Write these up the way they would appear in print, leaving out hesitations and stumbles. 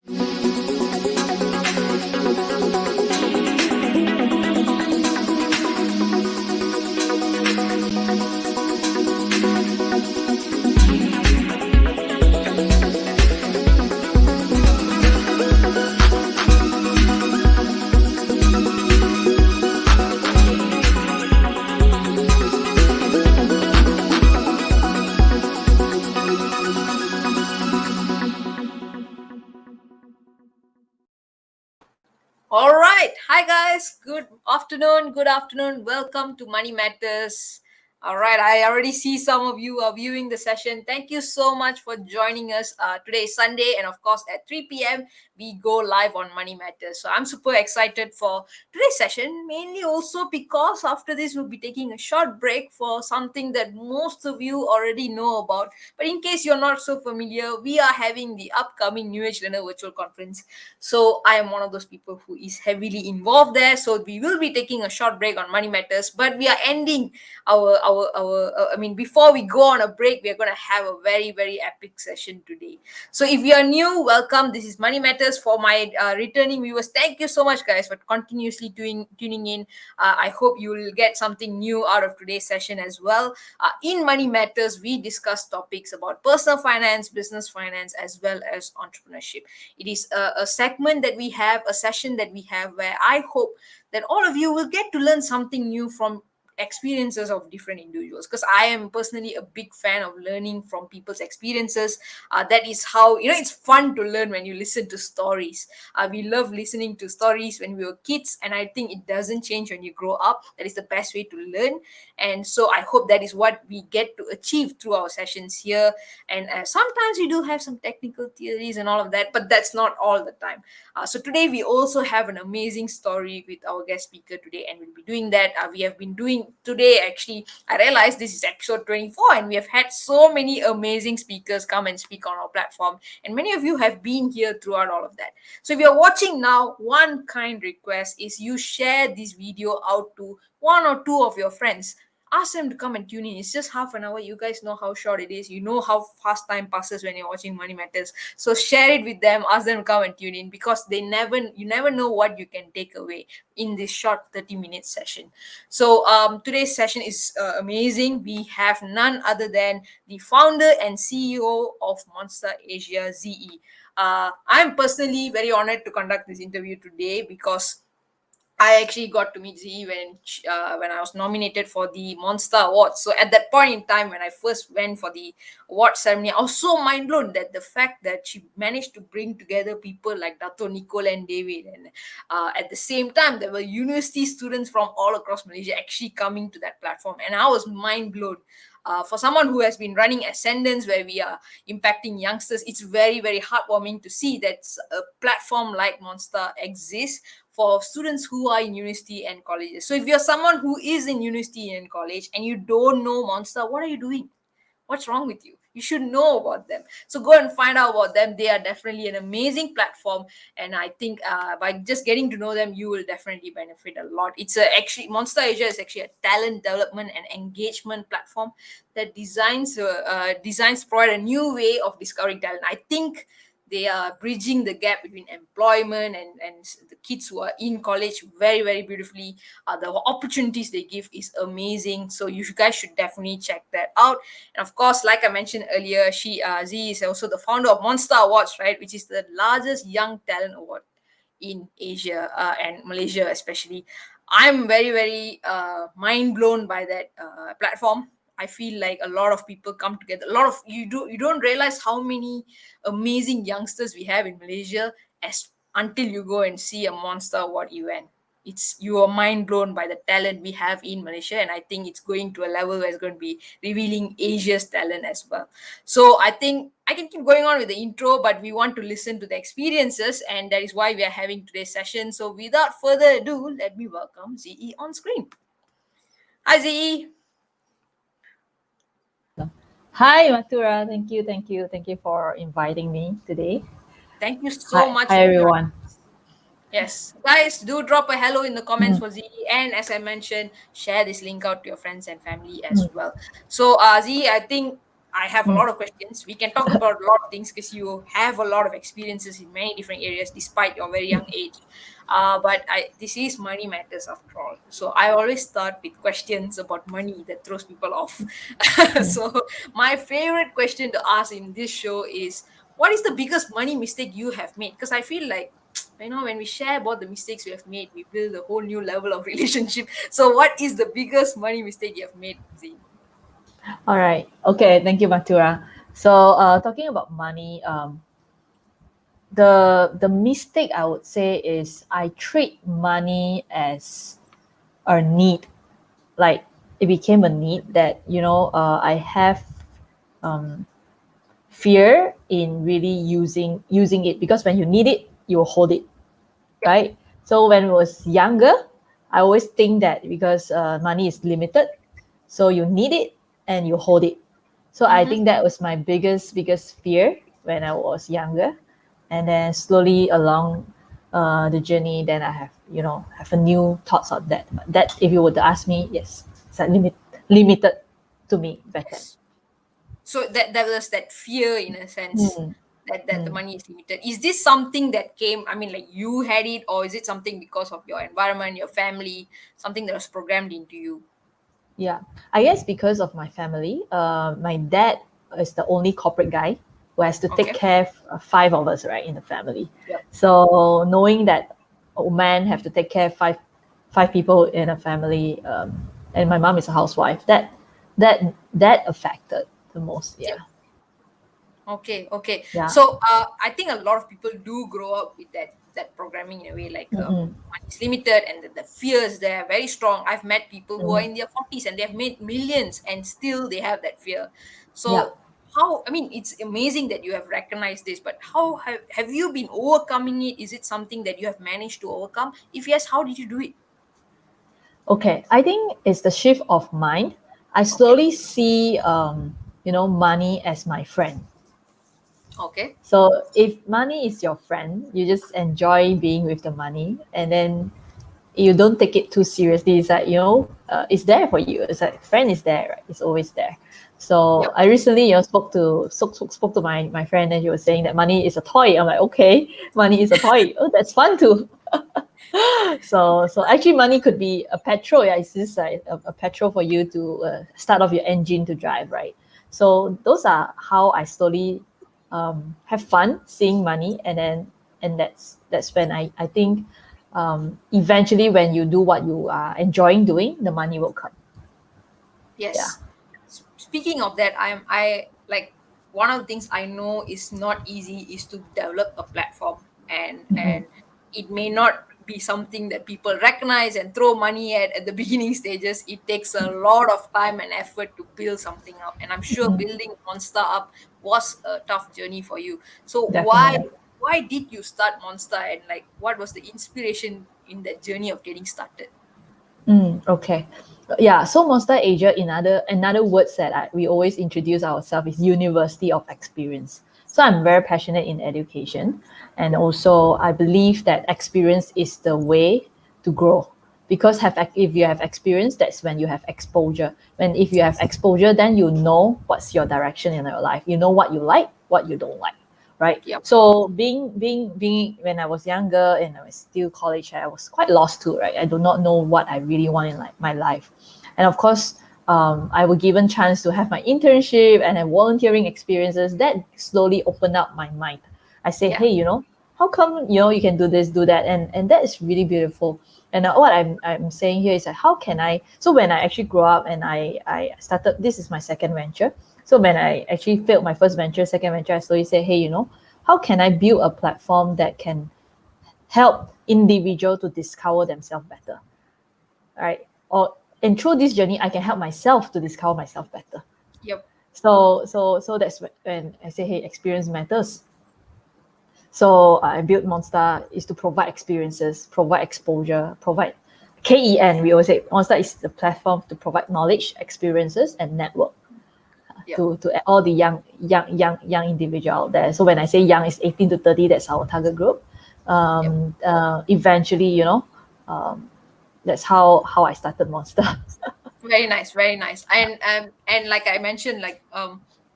All right. Hi, guys. Good afternoon. Good afternoon. Welcome to Money Matters. All right. I already see some of you are viewing the session. Thank you so much for joining us. Today is Sunday, and of course, at 3 p.m., we go live on Money Matters. So I'm super excited for today's session, mainly also because after this, we'll be taking a short break for something that most of you already know about. But in case you're not so familiar, we are having the upcoming New Age Learner Virtual Conference. So I am one of those people who is heavily involved there. So we will be taking a short break on Money Matters, but we are ending before we go on a break, we are going to have a very epic session today. So if you are new, welcome. This is Money Matters. For my returning viewers, thank you so much, guys, for continuously tuning in. I hope you will get something new out of today's session as well. In Money Matters, we discuss topics about personal finance, business finance, as well as entrepreneurship. It is a segment that we have, a session that we have, where I hope that all of you will get to learn something new from experiences of different individuals, because I am personally a big fan of learning from people's experiences. That is how, it's fun to learn when you listen to stories. We love listening to stories when we were kids, and I think it doesn't change when you grow up. That is the best way to learn. And so I hope that is what we get to achieve through our sessions here. And sometimes we do have some technical theories and all of that, but that's not all the time. So today we also have an amazing story with our guest speaker today, and we'll be doing that. We have been doing today, actually, I realized this is episode 24, and we have had so many amazing speakers come and speak on our platform, and many of you have been here throughout all of that. So if you're watching now, one kind request is you share this video out to one or two of your friends. Ask them to come and tune in. It's just half an hour. You guys know how short it is. You know how fast time passes when you're watching Money Matters. So share it with them. Ask them to come and tune in, because you never know what you can take away in this short 30-minute session. So today's session is amazing. We have none other than the founder and CEO of Monster Asia, ZE. I'm personally very honored to conduct this interview today, because I actually got to meet Z when I was nominated for the Monster Awards. So at that point in time, when I first went for the award ceremony, I was so mind blown that the fact that she managed to bring together people like Dato Nicole and David, and at the same time, there were university students from all across Malaysia actually coming to that platform, and I was mind blown. For someone who has been running Ascendance, where we are impacting youngsters, it's very heartwarming to see that a platform like Monster exists for students who are in university and colleges. So if you're someone who is in university and college and you don't know Monster, what are you doing? What's wrong with you? You should know about them. So go and find out about them. They are definitely an amazing platform, and I think by just getting to know them, you will definitely benefit a lot. Actually, Monster Asia is actually a talent development and engagement platform that designs provide a new way of discovering talent. I think they are bridging the gap between employment and the kids who are in college very beautifully. The opportunities they give is amazing. So you guys should definitely check that out. And of course, like I mentioned earlier, Z is also the founder of Monster Awards, right, which is the largest young talent award in Asia and Malaysia especially. I'm very mind blown by that platform. I feel like a lot of people come together. A lot of you don't realize how many amazing youngsters we have in Malaysia as until you go and see a Monster Award event. You are mind blown by the talent we have in Malaysia, and I think it's going to a level where it's going to be revealing Asia's talent as well. So I think I can keep going on with the intro, but we want to listen to the experiences, and that is why we are having today's session. So without further ado, let me welcome ZE on screen. Hi, ZE. Hi, Matura. Thank you for inviting me today. Thank you so much Hi for everyone. joining us. Yes, guys, do drop a hello in the comments for Z, and as I mentioned, share this link out to your friends and family as well. So, Z, I think I have a lot of questions. We can talk about a lot of things because you have a lot of experiences in many different areas despite your very young age. But this is money matters after all. So I always start with questions about money that throws people off. Mm. So my favorite question to ask in this show is, what is the biggest money mistake you have made? Because I feel like, when we share about the mistakes we have made, we build a whole new level of relationship. So what is the biggest money mistake you have made, Zane? All right. Okay. Thank you, Matura. So, talking about money, the mistake I would say is I treat money as a need. Like it became a need that I have um, fear in really using it, because when you need it, you will hold it, Yep. right? So when I was younger, I always think that because money is limited, so you need it and you hold it. So I Mm-hmm. think that was my biggest fear when I was younger, and then slowly along the journey, then I have a new thoughts on that. But that, if you were to ask me, yes, it's like limited to me better. Yes. So that was that fear in a sense Mm, that the mm. money is limited. Is this something that came? I mean, like you had it, or is it something because of your environment, your family, something that was programmed into you? Yeah, I guess because of my family, my dad is the only corporate guy who has to take Okay. care of five of us, right, in the family. Yep. So knowing that a man have to take care of five people in a family, and my mom is a housewife, that affected the most. Yeah, Yep. Okay, okay. yeah. So I think a lot of people do grow up with that programming in a way, like Mm-mm, money is limited and the fears there are very strong. I've met people who are mm, in their 40s and they have made millions and still they have that fear. yeah. So how, I mean, it's amazing that you have recognized this, but how have you been overcoming it? Is it something that you have managed to overcome? If yes, how did you do it? Okay, I think it's the shift of mind. I Okay, slowly see, money as my friend. okay. So if money is your friend, you just enjoy being with the money, and then you don't take it too seriously. It's like, it's there for you. It's like friend is there, right? It's always there. So Yep. I recently, spoke to my friend, and she was saying that money is a toy. I'm like, okay, money is a toy. Oh, that's fun too. So actually, money could be a petrol. Yeah, it's just like a petrol for you to start off your engine to drive, right? So those are how I slowly have fun seeing money, and that's when I think eventually when you do what you are enjoying doing, the money will come. Yeah. Yes. Speaking of that, I like, one of the things I know is not easy is to develop a platform, Mm-mm. and it may not be something that people recognize and throw money at the beginning stages. It takes a lot of time and effort to build something up, and I'm sure Mm-mm. building Monster up was a tough journey for you. So Definitely. why did you start Monster, and like what was the inspiration in that journey of getting started? Okay. Yeah. So Monster Asia, in another words that we always introduce ourselves, is University of Experience. So I'm very passionate in education, and also I believe that experience is the way to grow. Because if you have experience, that's when you have exposure. When if you have Yes. exposure, then you know what's your direction in your life. You know what you like, what you don't like, right? Yep. So being when I was younger and I was still college, I was quite lost too, right? I do not know what I really want in my life, and of course, I was given chance to have my internship and volunteering experiences that slowly opened up my mind. I say, Yeah. hey, how come you can do this, do that, and that is really beautiful. And what I'm saying here is that how can I? So when I actually grew up and I started, this is my second venture. So when I actually failed my first venture, second venture, I slowly say, hey, how can I build a platform that can help individual to discover themselves better, right? Or and through this journey, I can help myself to discover myself better. Yep. So that's when I say, hey, experience matters. So I built Monster is to provide experiences, provide exposure, provide KEN. We always say Monster is the platform to provide knowledge, experiences, and network Yep. to all the young individual out there. So when I say young, it's 18 to 30. That's our target group. Yep. Eventually, um, that's how I started Monster. Very nice, very nice. And like I mentioned, like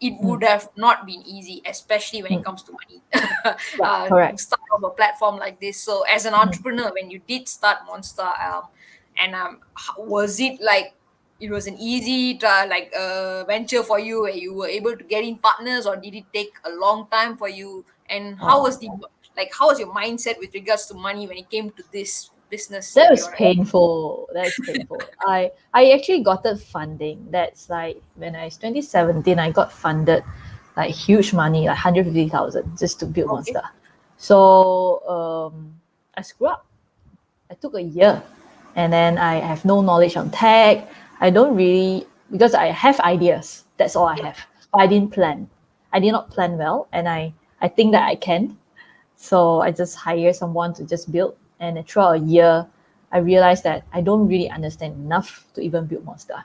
it would have not been easy, especially when it Mm. comes to money. Yeah, To correct. start off a platform like this. So, as an Mm. entrepreneur, when you did start Monster, and was it like it was an easy like venture for you, where you were able to get in partners, or did it take a long time for you? And how was the Oh. like how was your mindset with regards to money when it came to this business That that was you're at? painful. That's painful. I actually got the funding. That's like when I was 2017, I got funded like huge money, like 150,000 just to build Okay. Monster. So I screwed up. I took a year, and then I have no knowledge on tech. I don't really, because I have ideas. That's all I Yeah. have. But I didn't plan. I did not plan well, and I think that I can. So I just hire someone to just build. And throughout a year, I realized that I don't really understand enough to even build Monster.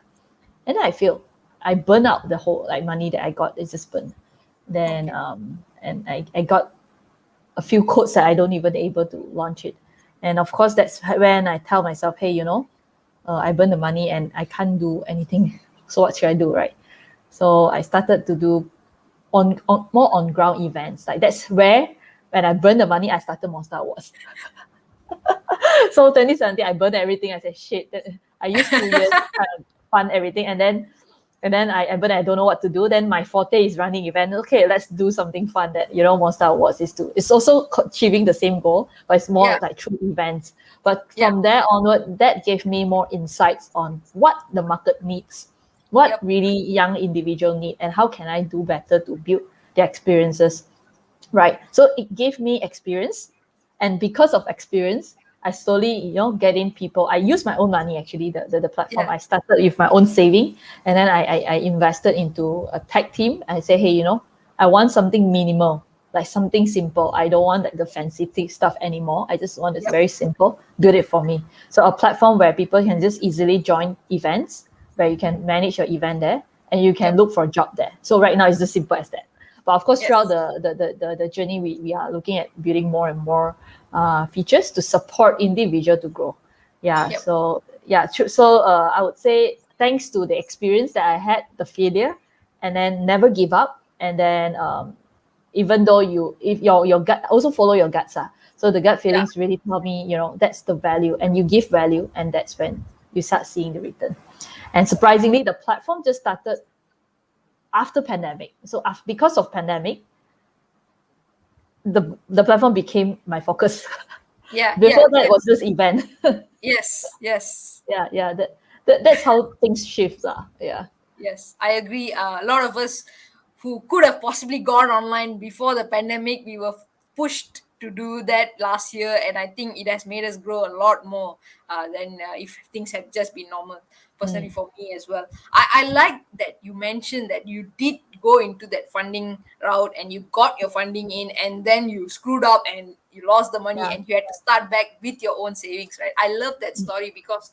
And then I feel I burn out the whole like money that I got is just burned. Then Okay. and I got a few codes that I don't even able to launch it. And of course, that's when I tell myself, hey, I burn the money and I can't do anything. So what should I do, right? So I started to do on more on ground events. Like that's where when I burned the money, I started Monster Awards. So 2017, I burned everything. I said, shit, I used 2 years to kind of fund everything. And then I don't know what to do. Then my forte is running event. Okay, let's do something fun that, Monster Awards is to. It's also achieving the same goal, but it's more Yeah. like through events. But Yeah. from there onward, that gave me more insights on what the market needs, what Yep. really young individual need, and how can I do better to build their experiences, right? So it gave me experience, and because of experience, I slowly, getting people. I use my own money actually. The platform Yeah. I started with my own saving, and then I invested into a tech team. I say, hey, I want something minimal, like something simple. I don't want like the fancy stuff anymore. I just want it's Yep. very simple. Build it for me. So a platform where people can just easily join events, where you can manage your event there, and you can Yep. look for a job there. So right now it's just simple as that. But of course, throughout Yes. the journey, we are looking at building more and more features to support individual to grow. Yeah. Yep. So yeah. So I would say thanks to the experience that I had, the failure, and then never give up, and then even though if your gut also follow your guts. So the gut Yeah. feelings really tell me, that's the value, and you give value, and that's when you start seeing the return. And surprisingly, the platform just started after pandemic. So because of pandemic, the platform became my focus. Yeah. Yeah. Before that was Yes. this event. Yes. Yes. Yeah. That's how things shift. Yeah. Yes, I agree. A lot of us who could have possibly gone online before the pandemic, we were pushed to do that last year, and I think it has made us grow a lot more than if things had just been normal. Personally, Mm. for me as well, I like that you mentioned that you did go into that funding route and you got your funding in, and then you screwed up and you lost the money Yeah. and you had to start back with your own savings. Right? I love that Mm. story because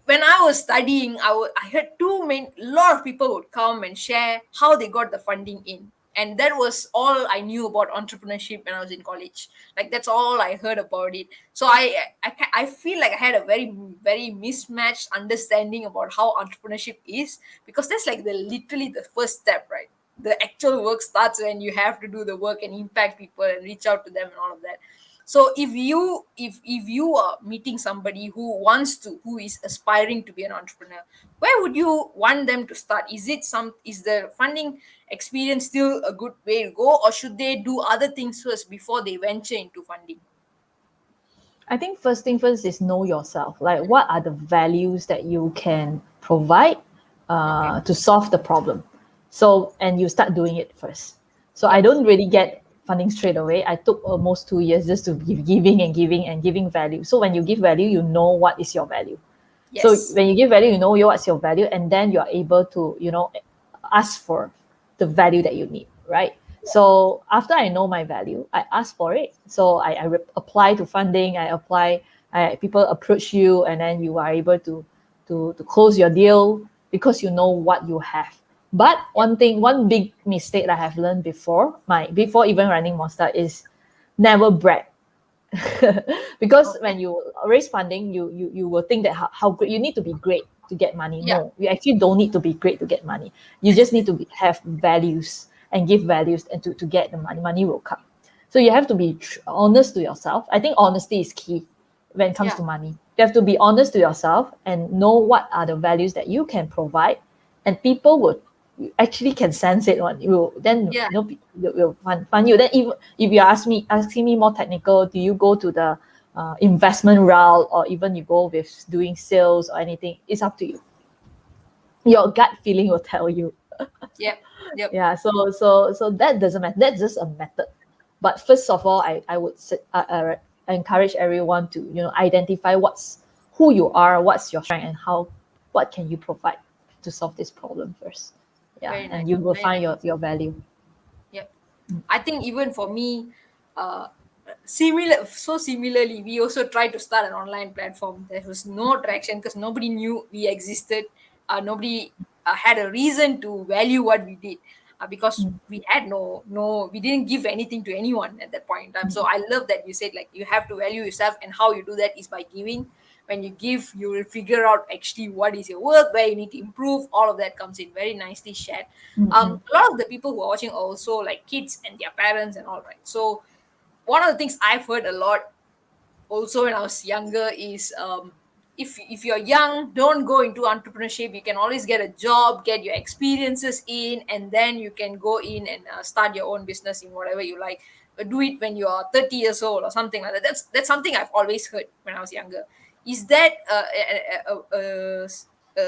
when I was studying, I heard a lot of people would come and share how they got the funding in. And that was all I knew about entrepreneurship when I was in college. Like that's all I heard about it. So I feel like I had a very mismatched understanding about how entrepreneurship is, because that's like the literally the first step, right? The actual work starts when you have to do the work and impact people and reach out to them and all of that. So if you are meeting somebody who is aspiring to be an entrepreneur, where would you want them to start? Is the funding experience still a good way to go, or should they do other things first before they venture into funding? I think first thing first is know yourself. Like, what are the values that you can provide Okay. to solve the problem? So, and you start doing it first. So, I Yes. don't really get funding straight away. I took almost 2 years just to giving and giving and giving value. So, when you give value, you know what is your value. So, Yes. when you give value, you know what's your value, and then you are able to, ask for the value that you need, right? So after I know my value, I ask for it. So I apply to funding. People approach you, and then you are able to close your deal because you know what you have. But Yep. one big mistake that I have learned before even running Monster is never brag. Because Okay. when you raise funding, you will think that how great you need to be great. to get money. Yeah. No, you actually don't need to be great to get money. You just need to have values and give values, and to get the money. Money will come. So you have to be honest to yourself. I think honesty is key when it comes Yeah. to money. You have to be honest to yourself and know what are the values that you can provide, and people would actually can sense it on you. Then Yeah. will fund you. Then if you asking me more technical, do you go to the investment route, or even you go with doing sales or anything? It's up to you. Your gut feeling will tell you. Yep. Yep. Yeah, so that doesn't matter. That's just a method. But first of all, I would encourage everyone to identify who you are, what's your strength, and what can you provide to solve this problem first. Yeah, Very nice. and you will Very find nice. your value. Yep. I think even for me, uh, similarly, we also tried to start an online platform. There was no traction because nobody knew we existed. Nobody had a reason to value what we did, because Mm, we had we didn't give anything to anyone at that point in time. So mm, I love that you said, like, you have to value yourself, and how you do that is by giving. When you give, you will figure out actually what is your work, where you need to improve. All of that comes in very nicely shared. mm, mm, A lot of the people who are watching are also like kids and their parents and all, right? So one of the things I've heard a lot also when I was younger is, if you're young, don't go into entrepreneurship. You can always get a job, get your experiences in, and then you can go in and start your own business in whatever you like. Do it when you are 30 years old or something like that. That's something I've always heard when I was younger. Is that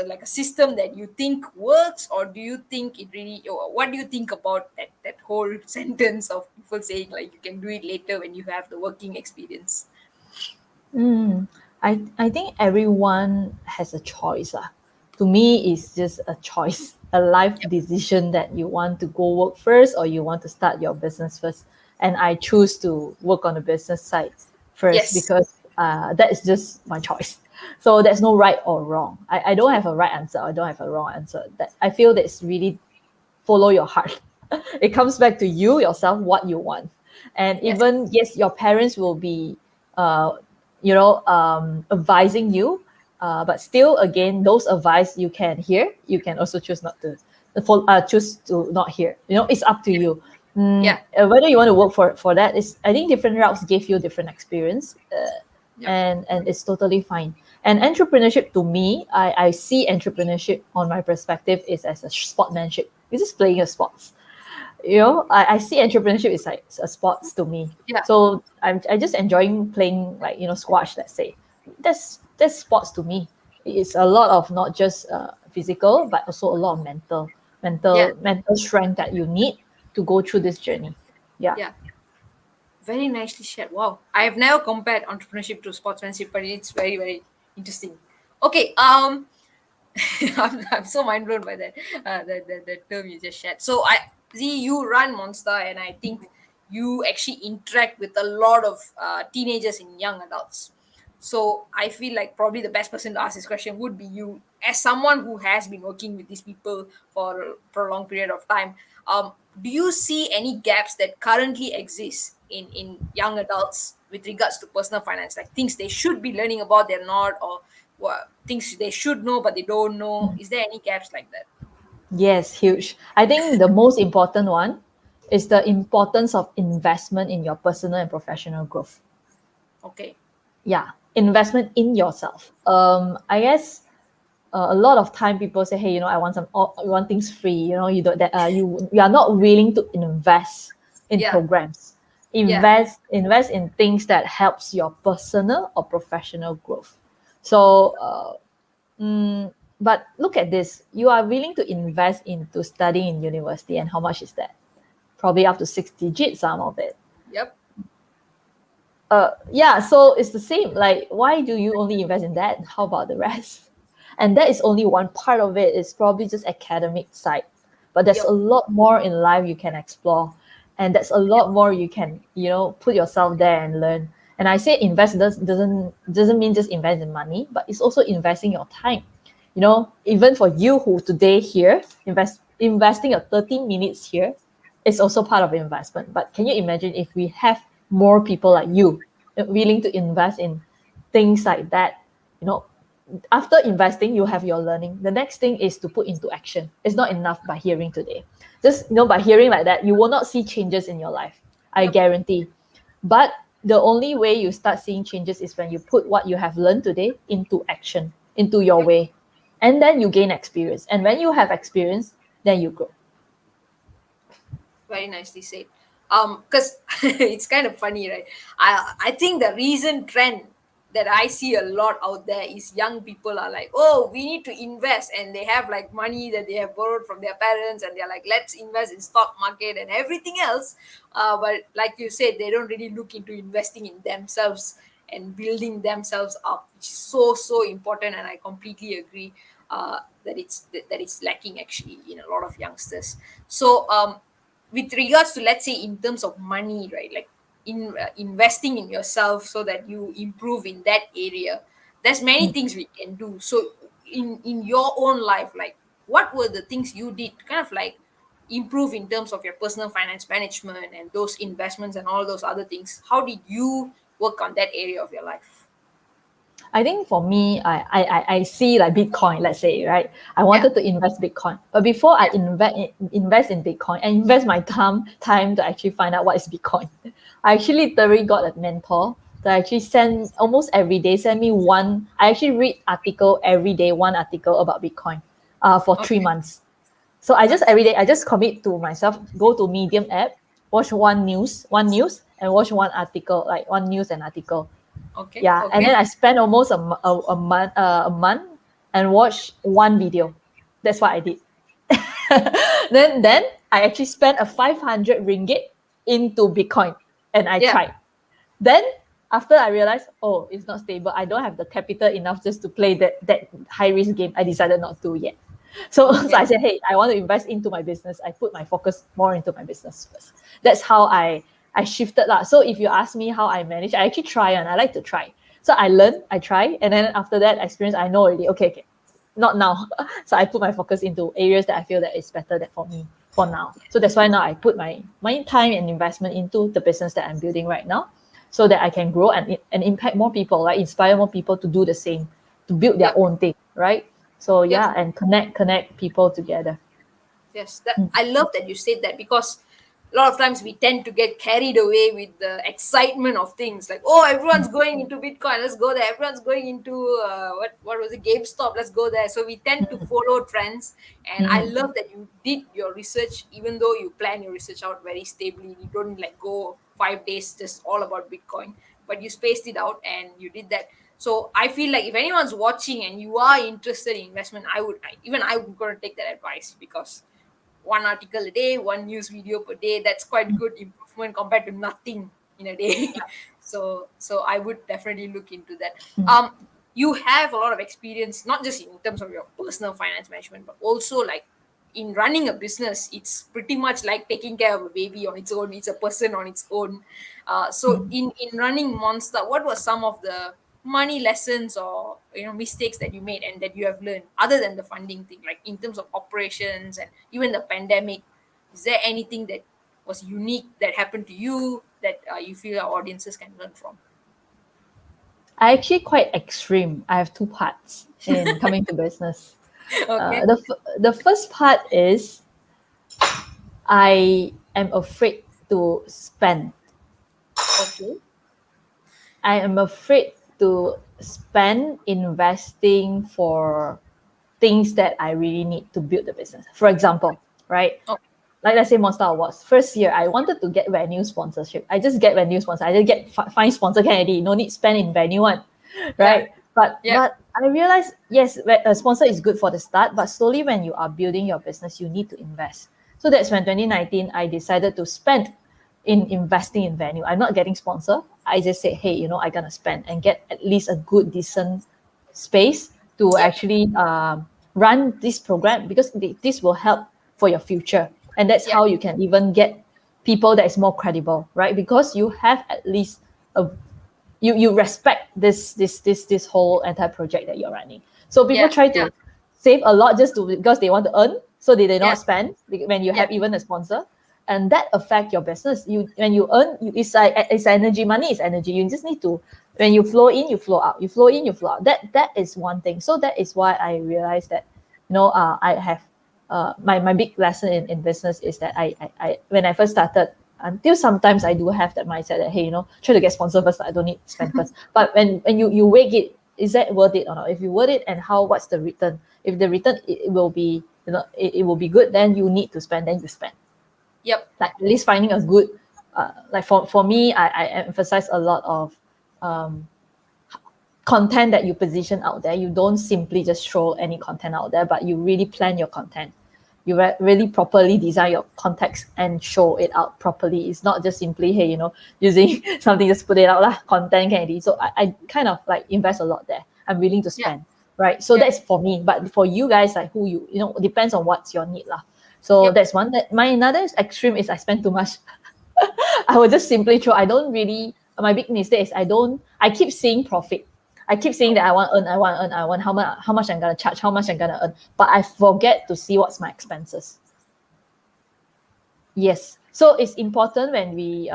like a system that you think works, or do you think it really? Or what do you think about that whole sentence of people saying, like, you can do it later when you have the working experience? mm. I think everyone has a choice. To me, it's just a choice, a life decision that you want to go work first or you want to start your business first. And I choose to work on the business side first Yes. because that is just my choice. So there's no right or wrong. I don't have a right answer. I don't have a wrong answer. That I feel that it's really follow your heart. It comes back to you yourself what you want. And Yes. even yes, your parents will be uh, advising you, but still again those advice you can hear, you can also choose not to choose to not hear. It's up to you. Yeah. Whether you want to work for that is, I think different routes give you different experience, Yep. and it's totally fine. And entrepreneurship, to me, I see entrepreneurship on my perspective is as a sportsmanship. It's just playing a sports. I see entrepreneurship is like a sports to me. Yeah. So I just enjoying playing, like squash, let's say. That's sports to me. It's a lot of not just physical, but also a lot of Yeah. mental strength that you need to go through this journey. Yeah. Yeah. Very nicely shared. Wow. I have never compared entrepreneurship to sportsmanship, but it's very, very interesting. Okay. I'm so mind blown by that, the term you just shared. So I see you run Monster, and I think you actually interact with a lot of teenagers and young adults. So I feel like probably the best person to ask this question would be you, as someone who has been working with these people for a prolonged period of time. Do you see any gaps that currently exist in young adults with regards to personal finance, like things they should be learning about they're not, or what things they should know but they don't know? Is there any gaps like that? Yes, huge. I think the most important one is the importance of investment in your personal and professional growth. Okay. Yeah, investment in yourself. I guess a lot of time people say, hey, I want I want things free. You don't that you are not willing to invest in Yeah. programs. Yeah. Invest in things that helps your personal or professional growth. So but look at this. You are willing to invest into studying in university, and how much is that? Probably up to 6 digits, some of it. Yep. Yeah, so it's the same. Like, why do you only invest in that? How about the rest? And that is only one part of it. It's probably just academic side, but there's a Yep. lot more in life you can explore, and there's a Yep. lot more you can put yourself there and learn. And I say invest doesn't mean just invest in money, but it's also investing your time. Even for you who today here investing your 30 minutes here is also part of investment. But can you imagine if we have more people like you willing to invest in things like that? You know, after investing, you have your learning. The next thing is to put into action. It's not enough by hearing today. Just by hearing like that, you will not see changes in your life. I Yep. guarantee. But the only way you start seeing changes is when you put what you have learned today into action, into your Yep. way. And then you gain experience. And when you have experience, then you grow. Very nicely said. Because it's kind of funny, right? I think the recent trend that I see a lot out there is young people are like, oh, we need to invest, and they have like money that they have borrowed from their parents, and they're like, let's invest in stock market and everything else. But like you said, they don't really look into investing in themselves and building themselves up, which is so important, and I completely agree that it's lacking actually in a lot of youngsters. So with regards to, let's say, in terms of money, right, like investing in yourself so that you improve in that area, there's many Mm. things we can do. So in your own life, like what were the things you did to kind of like improve in terms of your personal finance management and those investments and all those other things? How did you work on that area of your life? I think for me, I see like Bitcoin, let's say, right? I Yeah. wanted to invest Bitcoin. But before I Yeah. invest in Bitcoin and invest my time to actually find out what is Bitcoin, I actually literally got a mentor that actually send almost every day, send me one. I actually read article every day, one article about Bitcoin for 3 months. So I just Nice. every day I just commit to myself, go to Medium app, watch one news, and watch one article, like one news and article. Okay. Yeah, and Okay. then I spent almost a month and watch one video. That's what I did. Then I actually spent a 500 ringgit into Bitcoin, and I Yeah. tried. Then after I realized, oh, it's not stable. I don't have the capital enough just to play that high risk game. I decided not to yet. So I Okay. said, hey, I want to invest into my business. I put my focus more into my business first. That's how I shifted lah. So if you ask me how I manage, I actually try and I like to try. So I learn, I try, and then after that experience, I know already. Okay, not now. So I put my focus into areas that I feel that is better that for me for now. So that's why now I put my time and investment into the business that I'm building right now, so that I can grow and impact more people, like inspire more people to do the same, to build their Yep. own thing, right? So Yep. yeah, and connect people together. Yes, that Mm. I love that you said that, because a lot of times we tend to get carried away with the excitement of things, like, oh, everyone's going into Bitcoin, let's go there. Everyone's going into what was it, GameStop, let's go there. So we tend to follow trends, and I Mm. love that you did your research, even though you plan your research out very stably. You don't like go 5 days just all about Bitcoin, but you spaced it out and you did that. So I feel like if anyone's watching and you are interested in investment, I would gonna take that advice, because one article a day, one news video per day, that's quite good improvement compared to nothing in a day. So I would definitely look into that. You have a lot of experience, not just in terms of your personal finance management, but also like in running a business. It's pretty much like taking care of a baby on its own. It's a person on its own. So Mm. in running Monster, what were some of the money lessons or mistakes that you made and that you have learned, other than the funding thing, like in terms of operations and even the pandemic? Is there anything that was unique that happened to you that you feel our audiences can learn from? I actually quite extreme. I have two parts in coming to business. Okay. The first part is I am afraid to spend. Okay. I am afraid to spend investing for things that I really need to build the business. For example, right? Oh, Like let's say Monster Awards. First year, I wanted to get venue sponsorship. I just get venue sponsor. I just get fine sponsor can already. No need spend in venue one, yeah. right? But Yeah. but I realized yes, a sponsor is good for the start, but slowly when you are building your business, you need to invest. So that's when 2019 I decided to spend in investing in venue. I'm not getting sponsor. I just say, hey, I'm gonna spend and get at least a good, decent space to Yep. actually run this program, because this will help for your future. And that's Yep. how you can even get people that is more credible, right? Because you have at least a you respect this whole entire project that you're running. So people Yeah. try Yeah. to save a lot just to because they want to earn, so they did Yeah. not spend when you Yeah. have even a sponsor. and that affect your business. When you earn, it's energy. Money is energy. You just need to, when you flow in, you flow out. You flow in, you flow out. That is one thing. So that is why I realized that, I have my big lesson in business is that I when I first started, until sometimes I do have that mindset that, hey, try to get sponsor first. I don't need to spend first. But when you weigh it, is that worth it or not? If you worth it, and what's the return? If the return it will be, it will be good, then you need to spend. Then you spend. Yep. Like at least finding a good, like for me, I emphasize a lot of content that you position out there. You don't simply just throw any content out there, but you really plan your content. You really properly design your context and show it out properly. It's not just simply, hey, using something, just put it out lah. Content can be. So I kind of like invest a lot there. I'm willing to spend, right? So that's for me. But for you guys, like who depends on what's your need lah. So that's one. That my another extreme is I spend too much. I will just simply throw. I don't really. My big mistake is I keep seeing profit. I keep saying that I want to earn how much I'm gonna charge, how much I'm gonna earn, but I forget to see what's my expenses. Yes, so it's important when we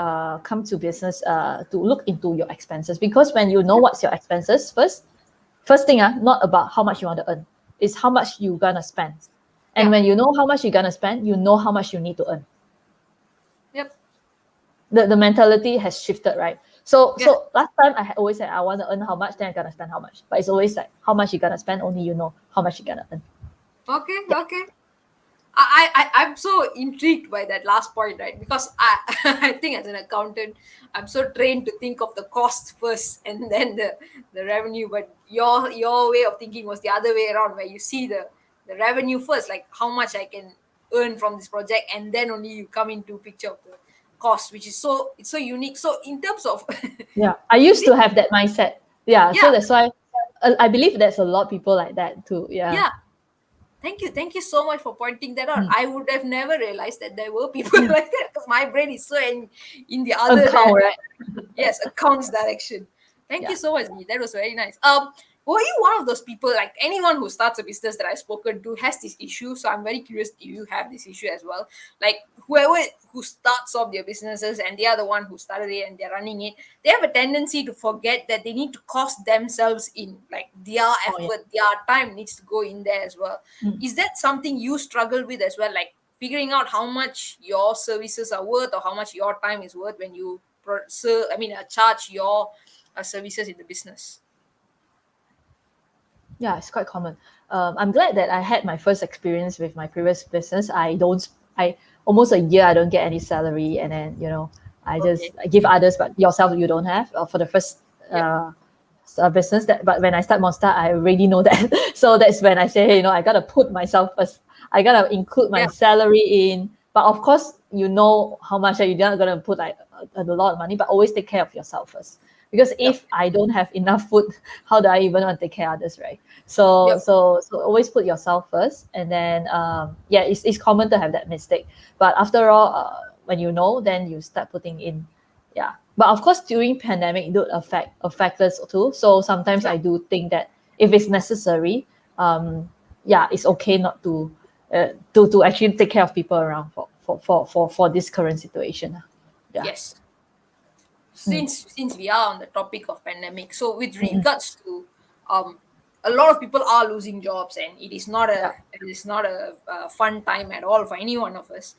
come to business to look into your expenses, because when you know what's your expenses, first thing not about how much you want to earn, is how much you're gonna spend, and when you know how much you're gonna spend, you know how much you need to earn. Yep. The mentality has shifted, right? So last time I always said I want to earn how much, then I'm gonna spend how much. But it's always like how much you're gonna spend, only you know how much you're gonna earn. Okay. I'm so intrigued by that last point, right? Because I think as an accountant, I'm so trained to think of the cost first and then the revenue. But your way of thinking was the other way around, where you see the revenue first, like how much I can earn from this project, and then only you come into picture of the cost, which is so unique. So in terms of I used to have that mindset. So that's why I believe there's a lot of people like that too. Thank you so much for pointing that out. I would have never realized that there were people like that, because my brain is so in the other right? Yes, accounts direction. Thank you so much, Dee. That was very nice. Were you one of those people, like anyone who starts a business that I've spoken to has this issue? So I'm very curious, do you have this issue as well? Like whoever who starts off their businesses and they are the one who started it and they're running it, they have a tendency to forget that they need to cost themselves in, like their effort, their time needs to go in there as well. Is that something you struggle with as well? Like figuring out how much your services are worth or how much your time is worth when you charge your services in the business? Yeah, it's quite common. I'm glad that I had my first experience with my previous business. I almost a year I don't get any salary, and then I just give others, but yourself you don't have for the first business. But when I start Monster, I already know that. So that's when I say, hey, I gotta put myself first. I gotta include my salary in. But of course, you know how much you're not gonna put like a lot of money, but always take care of yourself first. Because if I don't have enough food, how do I even want to take care of others, right? So always put yourself first, and then it's common to have that mistake. But after all, when you know, then you start putting in. But of course, during pandemic, it do affect us too. So sometimes I do think that if it's necessary, it's okay not to actually take care of people around for this current situation. Yes. Since we are on the topic of pandemic, so with regards to a lot of people are losing jobs, and it is not a fun time at all for any one of us.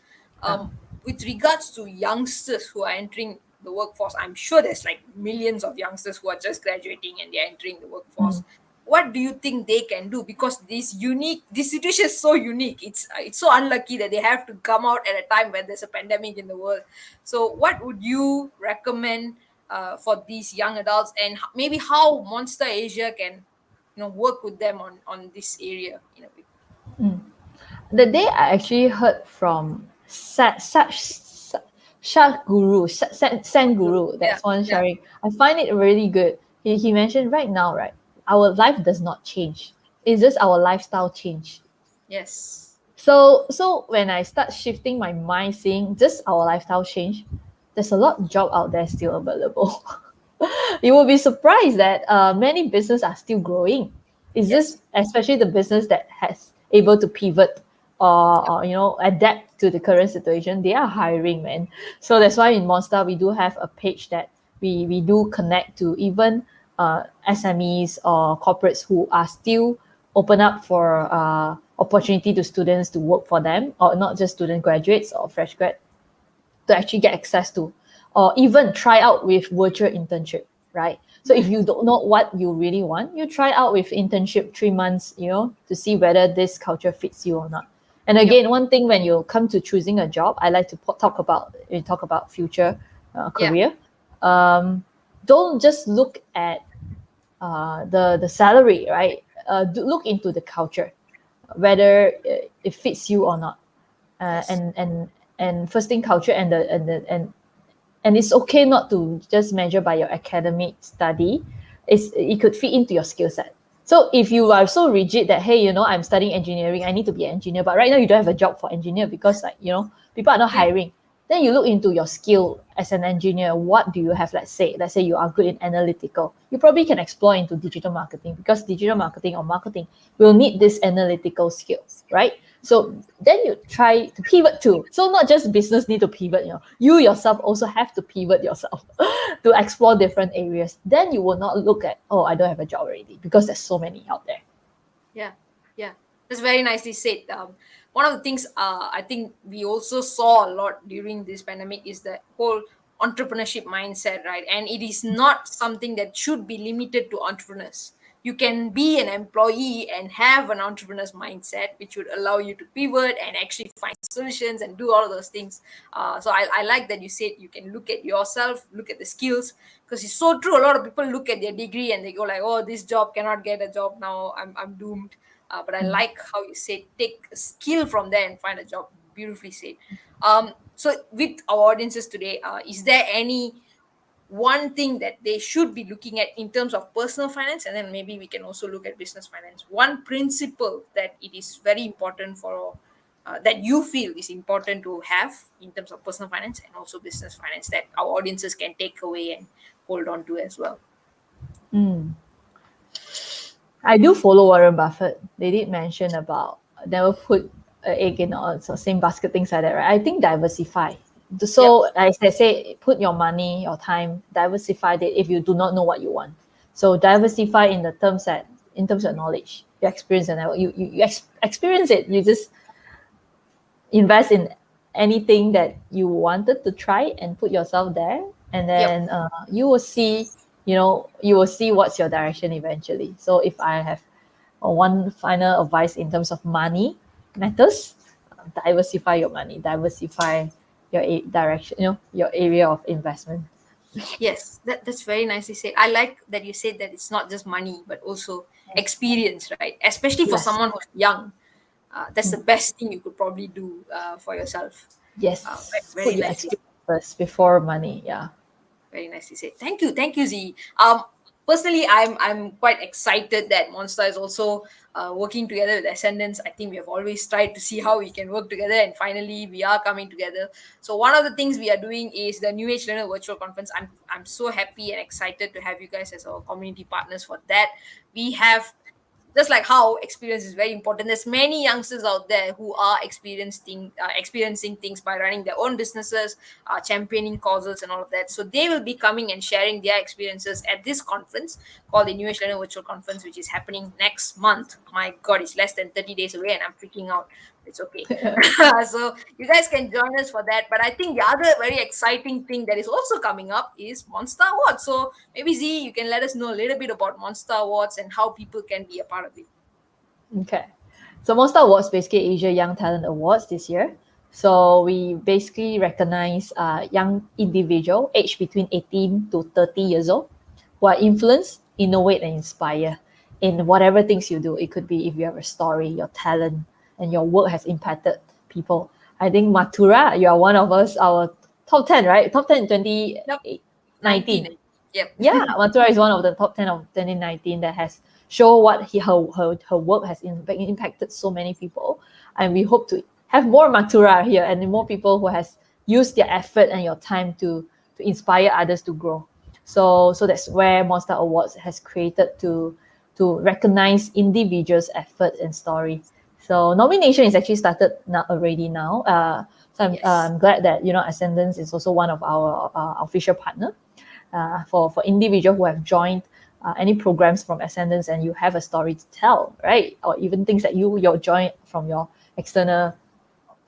With regards to youngsters who are entering the workforce, I'm sure there's like millions of youngsters who are just graduating and they're entering the workforce. What do you think they can do? Because this situation is so unique. It's so unlucky that they have to come out at a time when there's a pandemic in the world. So what would you recommend for these young adults, and maybe how Monster Asia can work with them on this area in a way? The day I actually heard from Shah Guru, Sen Guru, that's one sharing. I find it really good. He mentioned right now, right, our life does not change. It's just our lifestyle change. Yes. So when I start shifting my mind, seeing just our lifestyle change, there's a lot of job out there still available. You will be surprised that many businesses are still growing. It's just especially the business that has able to pivot or adapt to the current situation, they are hiring, man. So that's why in Monster we do have a page that we do connect to even SMEs or corporates who are still open up for opportunity to students to work for them, or not just student graduates or fresh grad, to actually get access to, or even try out with virtual internship, right? So if you don't know what you really want, you try out with internship 3 months, to see whether this culture fits you or not. And again, one thing when you come to choosing a job, I like to talk about future Yeah. career. Don't just look at the salary, right? Look into the culture, whether it fits you or not. Yes. And first thing, culture, and it's okay not to just measure by your academic study. It could fit into your skill set. So if you are so rigid that, hey, I'm studying engineering, I need to be an engineer, but right now you don't have a job for engineer because, like, people are not Yeah. hiring. Then you look into your skill as an engineer. What do you have? Let's say you are good in analytical. You probably can explore into digital marketing, because digital marketing or marketing will need this analytical skill, right? So then you try to pivot too. So not just business need to pivot, you yourself also have to pivot yourself to explore different areas. Then you will not look at, oh, I don't have a job already, because there's so many out there. Yeah, yeah, that's very nicely said. One of the things I think we also saw a lot during this pandemic is the whole entrepreneurship mindset, right? And it is not something that should be limited to entrepreneurs. You can be an employee and have an entrepreneur's mindset, which would allow you to pivot and actually find solutions and do all of those things. So I like that you said you can look at yourself, look at the skills, because it's so true. A lot of people look at their degree and they go like, "Oh, this job cannot get a job now. I'm doomed." But I like how you said take a skill from there and find a job. Beautifully said. So with our audiences today, is there any one thing that they should be looking at in terms of personal finance, and then maybe we can also look at business finance? One principle that it is very important for, that you feel is important to have in terms of personal finance and also business finance, that our audiences can take away and hold on to as well. I do follow Warren Buffett. They did mention about never put an egg in all so same basket, things like that, right? I think diversify. Yep. So as I say, put your money, your time, diversify it if you do not know what you want. So diversify in terms of knowledge, your experience, and experience it. You just invest in anything that you wanted to try and put yourself there, and Yep. then you will see what's your direction eventually. So if I have one final advice in terms of money matters, diversify your money, diversify your direction, your area of investment. Yes, that's very nicely said. I like that you said that it's not just money, but also experience, right? Especially for Yes. someone who's young. That's the best thing you could probably do for yourself. Yes, put Very your nicely, experience first before money. Yeah. very nicely said. Thank you, Z. Personally, I'm quite excited that Monster is also working together with Ascendance. I think we have always tried to see how we can work together, and finally we are coming together. So one of the things we are doing is the New Age Learner Virtual Conference. I'm so happy and excited to have you guys as our community partners for that. We have, just like how experience is very important, there's many youngsters out there who are experiencing things by running their own businesses, championing causes and all of that. So they will be coming and sharing their experiences at this conference called the New Age Learner Virtual Conference, which is happening next month. My god, it's less than 30 days away and I'm freaking out. It's okay. So you guys can join us for that. But I think the other very exciting thing that is also coming up is Monster Awards. So maybe Z, you can let us know a little bit about Monster Awards and how people can be a part of it. Okay. So Monster Awards basically Asia Young Talent Awards this year. So we basically recognize young individual aged between 18 to 30 years old who are influence, innovate, and inspire in whatever things you do. It could be if you have a story, your talent, and your work has impacted people. I think Matura, you are one of us, our top 10, right? Top 10 in Yep, 2019. 19. Yep. Yeah, Matura is one of the top 10 of 2019 that has show what her work has impacted so many people. And we hope to have more Matura here and more people who has used their effort and your time to inspire others to grow. So that's where Monster Awards has created to recognize individuals' effort and story. So nomination is actually started already now. So I'm glad that Ascendance is also one of our official partner for individuals who have joined any programs from Ascendance and you have a story to tell, right? Or even things that you're joined from your external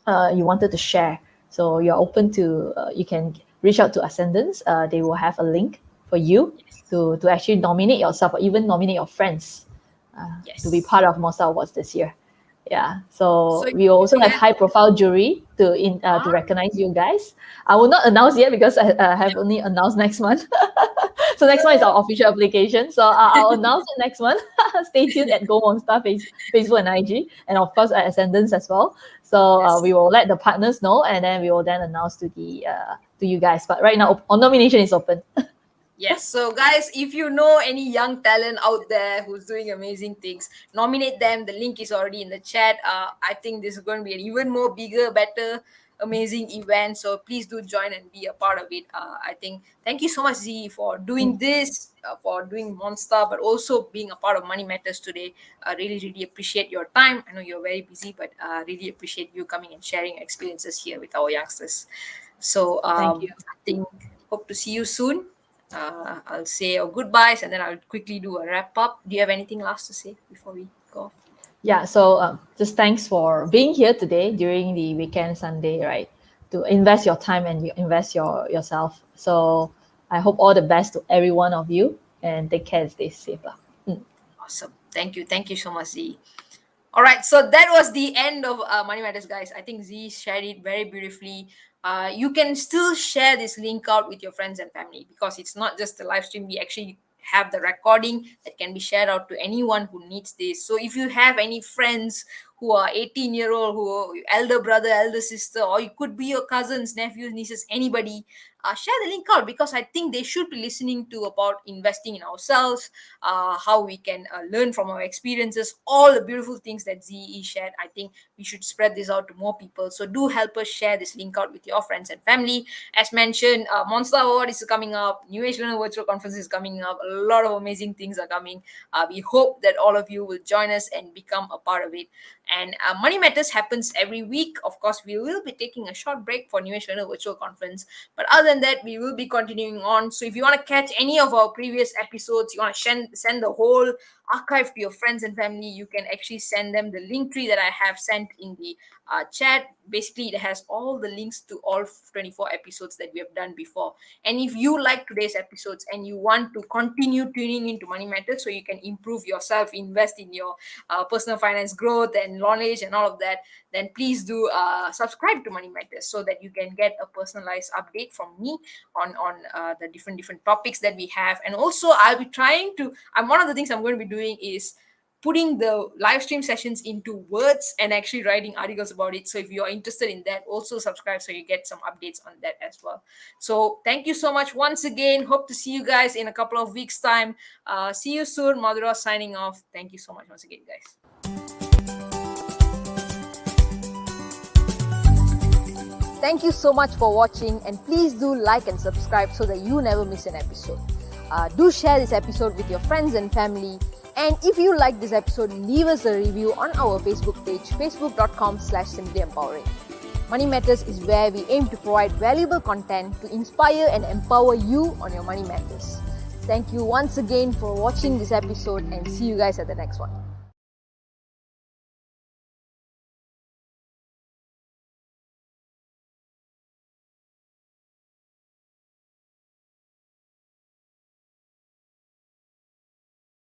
you wanted to share. So you're open to you can reach out to Ascendance. They will have a link for you to actually nominate yourself or even nominate your friends to be part of Monster Awards this year. Yeah, so So we also have yeah. high profile jury to recognize you guys. I will not announce yet because I have only announced next month. So next one is our official application. So I'll announce it next month. Stay tuned at Go Monster Facebook and IG, and of course at Ascendance as well. So we will let the partners know, and then we will then announce to you guys. But right now, our nomination is open. Yes. So, guys, if you know any young talent out there who's doing amazing things, nominate them. The link is already in the chat. I think this is going to be an even more bigger, better, amazing event. So, please do join and be a part of it. I think thank you so much, Z, for doing this, for doing Monster, but also being a part of Money Matters today. I really, really appreciate your time. I know you're very busy, but really appreciate you coming and sharing experiences here with our youngsters. So, Thank you. I think hope to see you soon. I'll say our goodbyes and then I'll quickly do a wrap up. Do you have anything last to say before we go? Yeah, so just thanks for being here today during the weekend Sunday, right? To invest your time and you invest yourself. So I hope all the best to every one of you and take care and stay safe. Awesome. Thank you. Thank you so much, Z. All right, so that was the end of Money Matters, guys. I think Z shared it very beautifully. You can still share this link out with your friends and family because it's not just the live stream. We actually have the recording that can be shared out to anyone who needs this. So if you have any friends who are 18-year-old, who are elder brother, elder sister, or it could be your cousins, nephews, nieces, anybody, share the link out because I think they should be listening to about investing in ourselves, how we can learn from our experiences, all the beautiful things that ZE shared. I think we should spread this out to more people. So do help us share this link out with your friends and family. As mentioned, Monster Award is coming up, New Age Learner Virtual Conference is coming up, a lot of amazing things are coming. We hope that all of you will join us and become a part of it. And Money Matters happens every week. Of course, we will be taking a short break for New Age Learner Virtual Conference. But other than that, we will be continuing on. So if you want to catch any of our previous episodes, you want to send the whole archive to your friends and family, you can actually send them the link tree that I have sent in the chat. Basically, it has all the links to all 24 episodes that we have done before. And if you like today's episodes and you want to continue tuning into Money Matters so you can improve yourself, invest in your personal finance growth and knowledge and all of that, then please do subscribe to Money Matters so that you can get a personalized update from me on the different topics that we have. And also, I'll be trying to. One of the things I'm going to be doing is putting the live stream sessions into words and actually writing articles about it. So if you're interested in that, also subscribe so you get some updates on that as well. So thank you so much once again. Hope to see you guys in a couple of weeks' time. See you soon. Madhura signing off. Thank you so much once again, guys. Thank you so much for watching, and please do like and subscribe so that you never miss an episode. Do share this episode with your friends and family. And if you like this episode, leave us a review on our Facebook page, facebook.com/simplyempowering. Money Matters is where we aim to provide valuable content to inspire and empower you on your money matters. Thank you once again for watching this episode and see you guys at the next one.